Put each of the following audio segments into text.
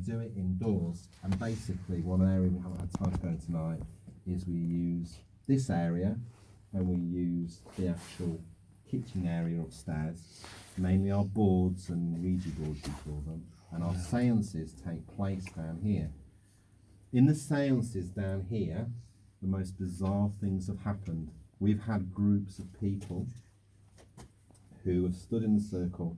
do it indoors. And basically, one area we haven't had time to go into tonight is we use this area, and we use the actual kitchen area upstairs, mainly our boards and Ouija boards we call them, and our seances take place down here. In the seances down here, the most bizarre things have happened. We've had groups of people who have stood in the circle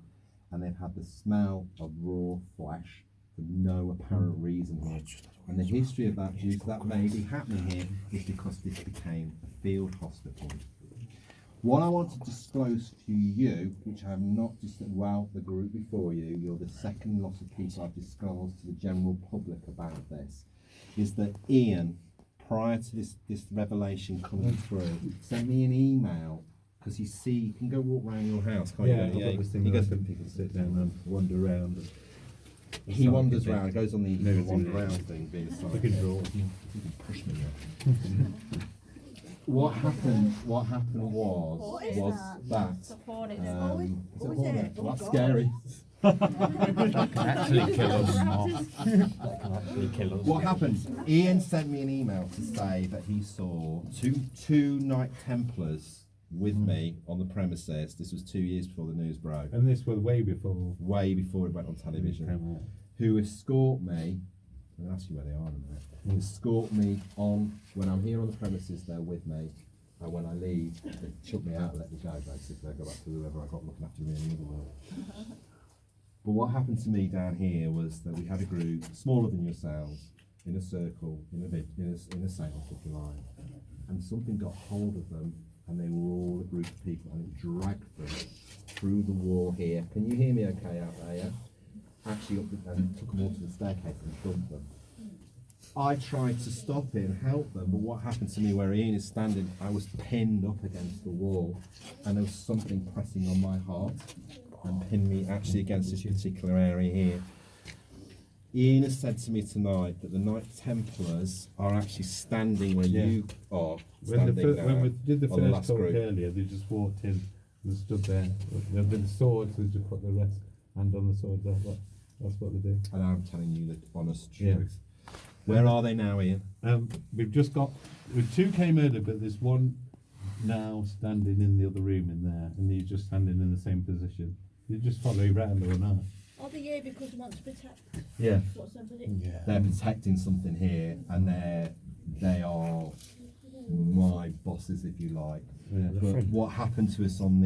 and they've had the smell of raw flesh for no apparent reason here. And the history of that, due to that maybe happening here, is because this became a field hospital. What I want to disclose to you, which I have not well, the group before you, you're the second lot of people I've disclosed to the general public about this, is that Ian, prior to this revelation coming through, sent me an email, because you can go walk around your house, can't you? Yeah, he goes, people sit down and wander around. He wanders around, goes on the wander around thing, being a Look at draw. You can push me up. What happened was that It's a hornet. it's a hornet. Well, that's scary. That can actually kill us. That can actually kill us. What happened? Ian sent me an email to say that he saw two Knight Templars with me on the premises. This was 2 years before the news broke. And this was way before it went on television. Who escort me. I'm going to ask you where they are in a minute. Escort me on, when I'm here on the premises, they're with me. And when I leave, they chuck me out and let me go, basically. I go back to whoever I got looking after me in the other world. But what happened to me down here was that we had a group, smaller than yourselves, in a circle, in a seance, if you like. And something got hold of them, and they were all a group of people, and it dragged them through the wall here. Can you hear me okay out there, yeah? Actually and took them all to the staircase and dumped them. I tried to stop it and help them, but what happened to me where Ian is standing, I was pinned up against the wall, and there was something pressing on my heart and pinned me actually against this particular area here. Ian has said to me tonight that the Knight Templars are actually standing where you are standing when we did the first talk group. earlier, they just walked in and stood there. They've been swords, they just put the rest hand on the sword there. That's what they do. And I'm telling you the honest truth. Where are they now, Ian? We've just got, two came earlier, but there's one now standing in the other room in there, and he's just standing in the same position. They just follow you around all night. Are they here because they want to protect? Yeah. What's somebody? Yeah. They're protecting something here, and they are my bosses, if you like. Yeah. But what happened to us on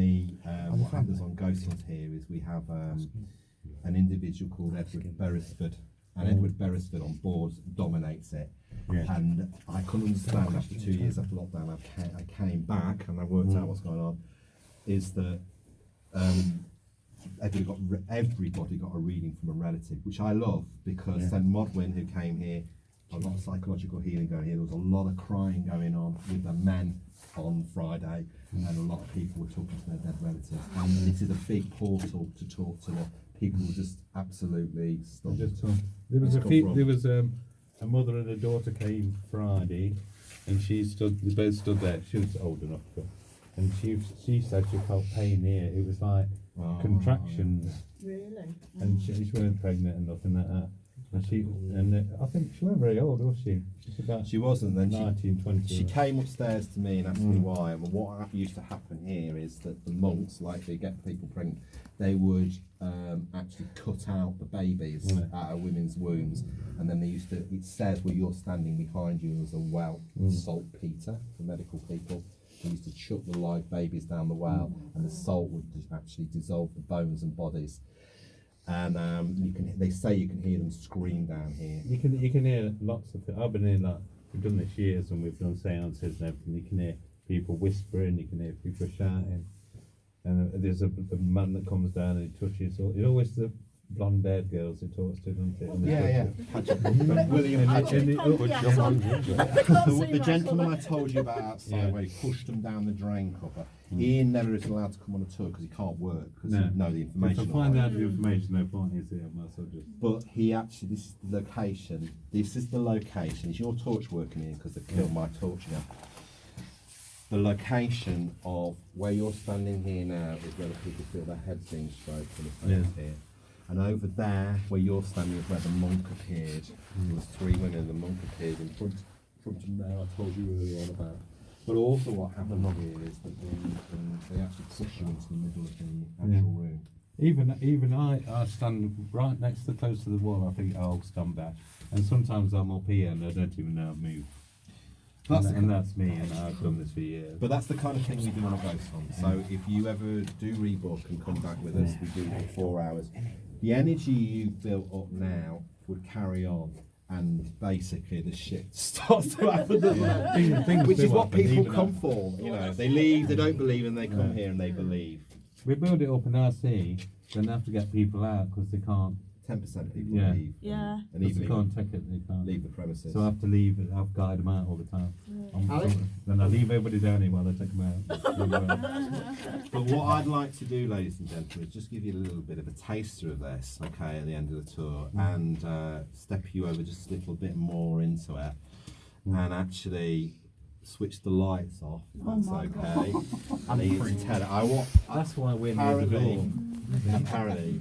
what happens on Ghost Hunt here is we have an individual called Edward Beresford, and Edward Beresford on board dominates it. Yeah. And I couldn't understand after 2 years after lockdown, I came back and I worked out what's going on, is that everybody got a reading from a relative, which I love, because St Modwyn, who came here, a lot of psychological healing going here. There was a lot of crying going on with the men on Friday, and a lot of people were talking to their dead relatives. And this is a big portal to talk to the people who just absolutely stunned. There was a mother and a daughter came Friday, and they both stood there. She was old enough, and she said she felt pain here. It was like contractions. Really? And she weren't pregnant and nothing like that. And I think she wasn't very old, was she? She wasn't. Then 19, 20. She came upstairs to me and asked me why. And what used to happen here is that the monks, like they get people pregnant, they would actually cut out the babies out of women's wombs, and then they used to. It says where you're standing behind you was a well, saltpeter for medical people. They used to chuck the live babies down the well, and the salt would actually dissolve the bones and bodies. And they say you can hear them scream down here. You can hear lots of. I've been in we've done this years, and we've done seances and everything. You can hear people whispering. You can hear people shouting. And there's a man that comes down and he touches. It's always the blonde-haired girls he talks to, doesn't it? William Paget. The gentleman I I told you about outside, where he pushed them down the drain cover. Ian never is allowed to come on a tour because he can't work, because he know the information. If I find out the information, no point is it. I might as well just. But he actually, this is the location. This is the location. Is your torch working here? Because they killed my torch now. The location of where you're standing here now is where the people feel their heads being stroked from the fence here. And over there, where you're standing, is where the monk appeared. There was 3 women, the monk appeared in front of there, I told you earlier on about. But also what happened here is that they actually push you into the middle of the actual room. Even I stand right next to close to the wall. I think I'll stand back, and sometimes I'm up here and I don't even know I've moved. And that's me, and I've done this for years. But that's the kind of thing we do on a ghost hunt. So if you ever do rebook and come back with us, we do it for 4 hours. The energy you've built up now would carry on, and basically the shit starts to happen. Which is what people come for. You know, they leave, they don't believe, and they come here and they believe. We build it up in RC, then have to get people out because they can't. 10% of people Yeah. leave. Yeah. And even They can't take it. They can't leave the premises. So I have to leave. I have to guide them out all the time. Alex? Then I leave everybody down here while I take them out. But what I'd like to do, ladies and gentlemen, is just give you a little bit of a taster of this, okay, at the end of the tour, and step you over just a little bit more into it, and actually switch the lights off. If that's okay. I need to tell it. That's why we're near the door. Apparently,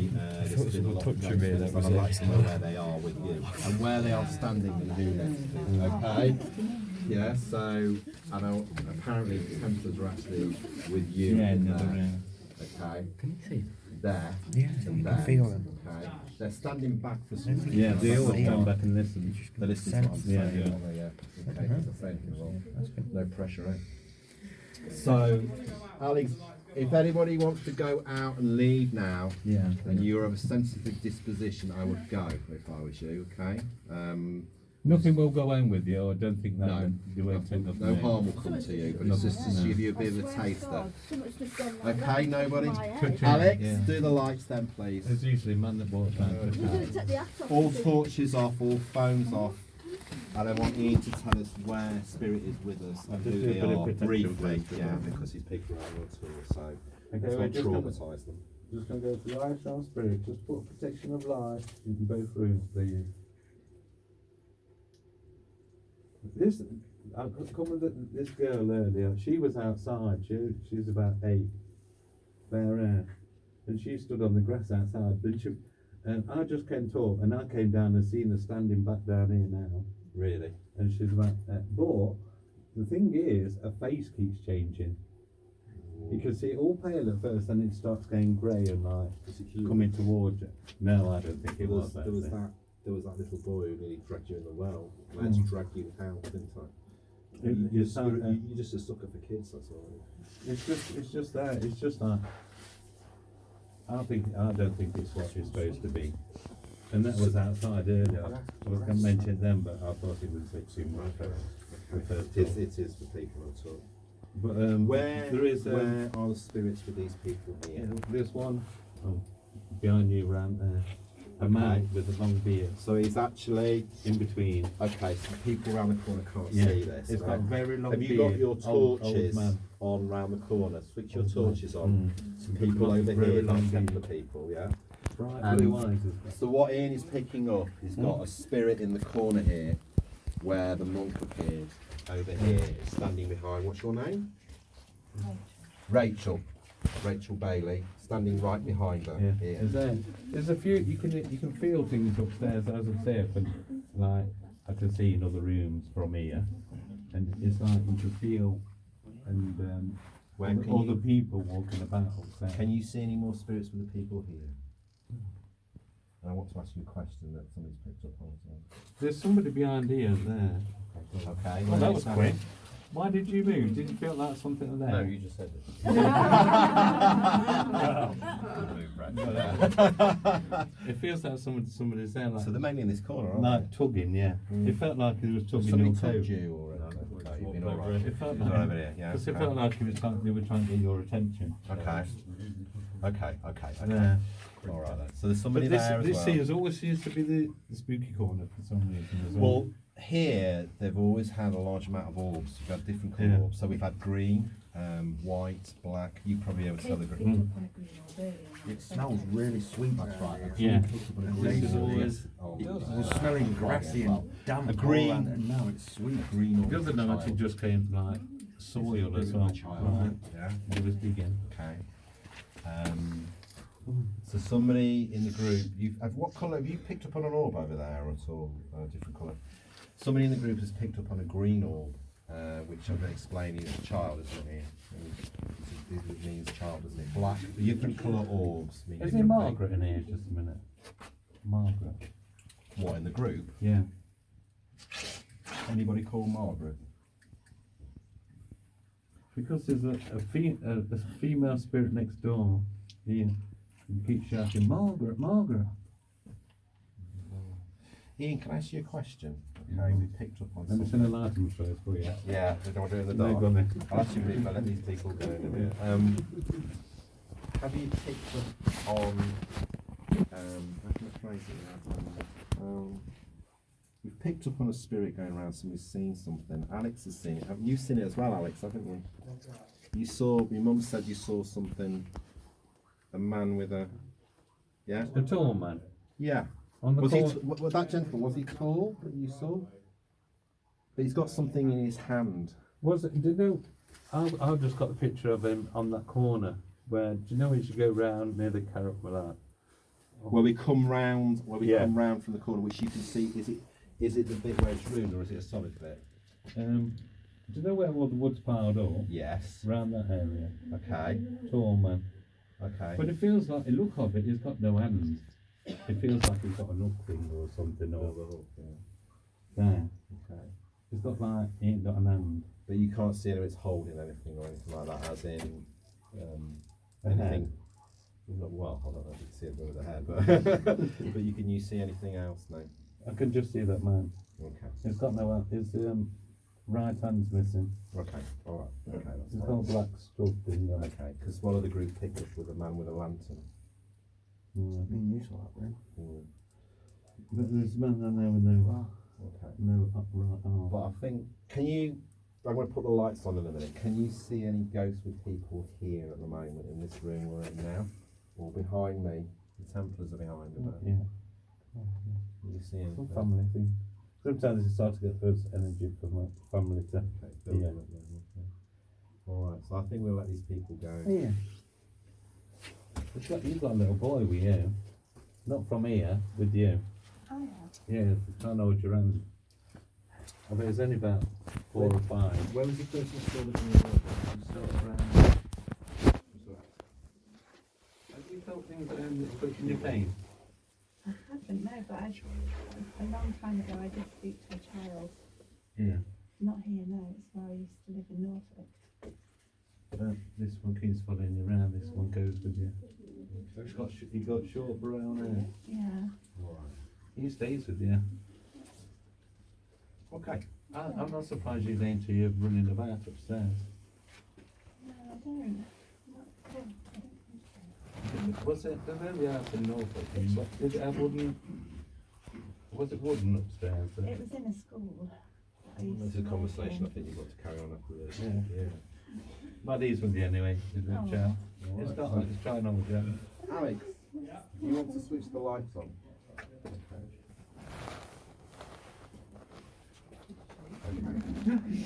there's been a lot of ghosts, and I'd like to know where they are with you and where they are standing and who they're okay. Yeah. So I know apparently the Templars are actually with you. Yeah, in no, there. yeah. Okay. Can you see? There. Yeah, And you there. can feel them. Okay. They're standing back for some reason. Yeah, they always stand back and listen. They're listening to what I'm saying. Yeah, yeah. aren't they? Yeah. Okay. Because I say anything wrong. That's good. No pressure, eh? So, Alex, if anybody wants to go out and leave now, Yeah. and you're of a sensitive disposition, I would go if I was you, okay? Nothing will go on with you. I don't think that No, you won't take nothing. no harm will come to you, but it's just to give you a bit of a taster. Okay, nobody? Alex, Yeah. do the lights then, please. There's usually a man that walks around. All torches off, all phones off. And I want you to tell us where Spirit is with us and Just who do a they bit of are protection briefly, first, yeah, yeah. because these people are on your tour, so Okay, let's we're not just gonna- traumatise them. Just going to go to life, sound, spirit. Just put protection of life in both rooms, please. This, I come with this girl earlier. She was outside. She's about 8, bare hair, and she stood on the grass outside. And I just came to her, and I came down and seen her standing back down here now. Really? And she's about, but the thing is, her face keeps changing. You can see it all pale at first, and it starts going grey and like coming towards it. No, I don't think it was. There was that little boy who nearly dragged you in the well. I had to drag you out, didn't I? You're just a sucker for kids, that's all. It's just that. It's just that. I don't think it's what it's supposed to be. And that was outside earlier. I was going to mention it then, but I thought it was a bit too much for the first It talk. is for people on tour. But Where there is where are the spirits with these people here? there's one behind you round there. A man with a long beard So he's actually in between. okay. So people around the corner can't Yeah, see this. it's got a right? very long Have beard. you got your old torches man. on round the corner? Switch your Old torches man. on. Some people Long- over very here, long like beard. Templar people, yeah. Bright And blue eyes. Is that? So what Ian is picking up, he's got a spirit in the corner here, where the monk appeared. Over here, standing behind. What's your name? Rachel. Rachel Bailey, standing right behind her. Yeah. Here. There's a few you can feel things upstairs as I say, but like I can see in other rooms from here, and it's like you can feel and Where can all the you- people walking about upstairs. Can you see any more spirits with the people here? And I want to ask you a question that somebody's picked up on as well. There's somebody behind here and there. Okay. Oh, that was quick. Why did you move? Did you feel like something there? No, you just said it. It feels like somebody's there, like, So they're mainly in this corner, aren't like tugging. Yeah, it felt like he was they? tugging Somebody your coat. tugged you or okay, you've been all right. It felt You're over like here, yeah. because it Okay. felt like they were trying to get your attention. Okay. Okay. Yeah. All right then. So there's somebody But there as this well. seems always seems to be the spooky corner for some reason as well. Well, here they've always had a large amount of orbs. We've had different colour Yeah. orbs. So we've had green, white, black. You probably able to tell the green. It smells really sweet. That's right. Yeah. It's always, it was smelling grassy and damp. A green- all around, and now it's sweet. Green or The other night it just came like soil as well. Right. Yeah. It was digging. Okay. So somebody in the group, what colour have you picked up on an orb over there at all? A different colour. Somebody in the group has picked up on a green orb, which I'm going to explain is a child, isn't it? It means child, doesn't it? Black, different colour orbs mean. Is there Margaret in here? Just a minute. Margaret. What, in the group? Yeah. Anybody called Margaret? Because there's a female spirit next door here. You keep shouting, Margaret, Margaret. Ian, can I ask you a question? Okay, we picked up on Let me something. send a light on first for you. Yeah, we don't want to do it in the No, dark. go on then. I'll ask you if I let these people go in a minute. Have you picked up on, how can I phrase it? We've picked up on a spirit going around, somebody's seen something. Alex has seen it. Have you seen it as well, Alex, haven't you? You saw, your mum said you saw something, a man with a, yeah? A tall man. Yeah. On the Was he, corner. was that gentleman, was he tall that you saw? But he's got something in his hand. Was it? Do you know? I've just got the picture of him on that corner. Where do you know as you go round near the carrot mallet? Where we come round, Yeah. come round from the corner, which you can see, is it the bit where it's ruined or is it a solid bit? Do you know where all the wood's piled up? Yes. Around that area. Okay. Tall man. Okay. But it feels like, the look of it, he's got no hands. It feels like he's got an hook thing or something. Or there. Okay. He's got like, he ain't got an hand. But you can't see anyone holding anything or anything like that, as in A head. anything. Well, I don't know if you can see it with the head, but but can you see anything else? No. I can just see that man. Okay. He's got no hand. His right hand's missing. Okay. All right. Okay. That's He's fine. got a black stuff in there. Okay. Because one of the group picked up with a man with a lantern. You saw that then. But there's a man down there with no, Okay. no upright arm. But I think, I'm going to put the lights on in a minute. Can you see any ghosts with people here at the moment in this room we're in now? Or behind me? The Templars are behind me. Yeah. Can you see anything? Some family thing. Sometimes it's hard to get first energy from a family to. Okay, build them up then, okay. Alright, so I think we'll let these people go. Yeah. You've got a little boy with you. Not from here, with you. I have. Yeah, I know what you're around. I bet it's only about 4 or 5. Where was the person you saw living in the world? Have you felt things in your pain? I haven't, no, but a long time ago I did speak to a child. Yeah. Not here, no, it's where I used to live in Norfolk. This one keeps following you around, this one goes with you. He got short brown hair. Yeah. Alright. He stays with you. Okay. I'm not surprised you into you running about upstairs. No, I don't. Was it the very house in Norfolk? Did it have wooden? Was it wooden upstairs? It was in a school. that I used This to is a work conversation I in. think you've got to carry on after this. Yeah. But he's with you anyway, isn't Oh. it, Joe? It's not like it's trying on with you. Alex, you want to switch the lights on?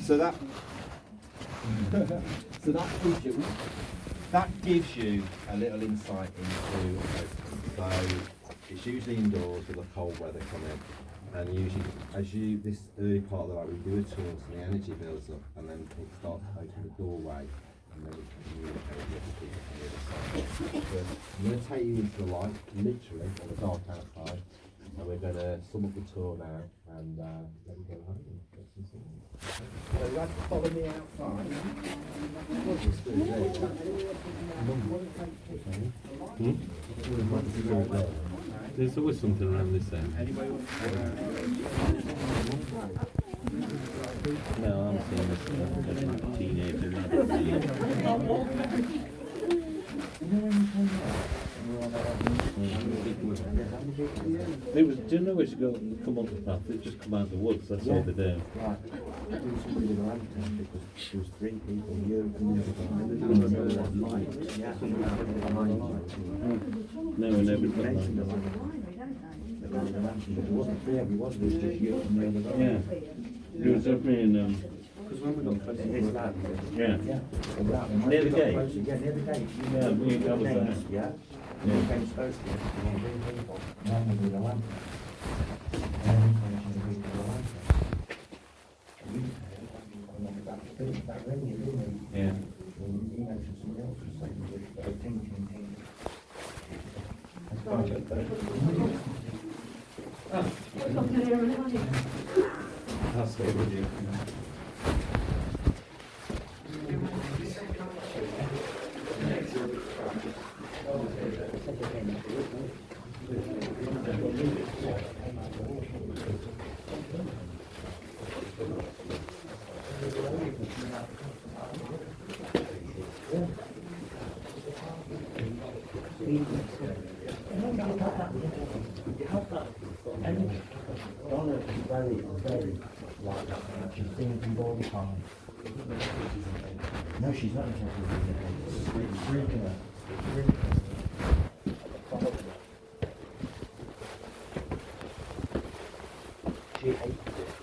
So that gives you a little insight into so it's usually indoors with the cold weather coming, and usually this early part of the night we do a tour so the energy builds up and then it starts to open the doorway and then we can communicate with the people from the other side. But I'm going to take you into the light, literally on the dark outside, and we're going to sum up the tour now and then go home and get some sleep. So you have to follow me outside. There's always something around this end. No, I'm seeing this as a teenager. It was, do you know as you go come up the path, they just come out the woods, that's all they do. Right. Do something with the lantern because there was 3 people, you and the other guy. Light. Yeah. No, we never put Mentioned the that. lantern. There wasn't 3 of you, was there? It was just you and the other guy. Yeah. It was just me and Because when we got closer, his lad. yeah. Yeah. Near the gate? Yeah, near the gate. Yeah, I was there. Yeah. Yeah. They came supposed to be three people, one was with a lantern. And then when she was with a lantern. And you said, that ring you didn't you? Yeah. And you mentioned somebody else was saying that a ting, ting, ting. That's quite a bit. I'll stay with you. Donna is very, very like that. She's thinking all the time. No, she's not interested in it. It's freaking her. It's freaking her. She hates it.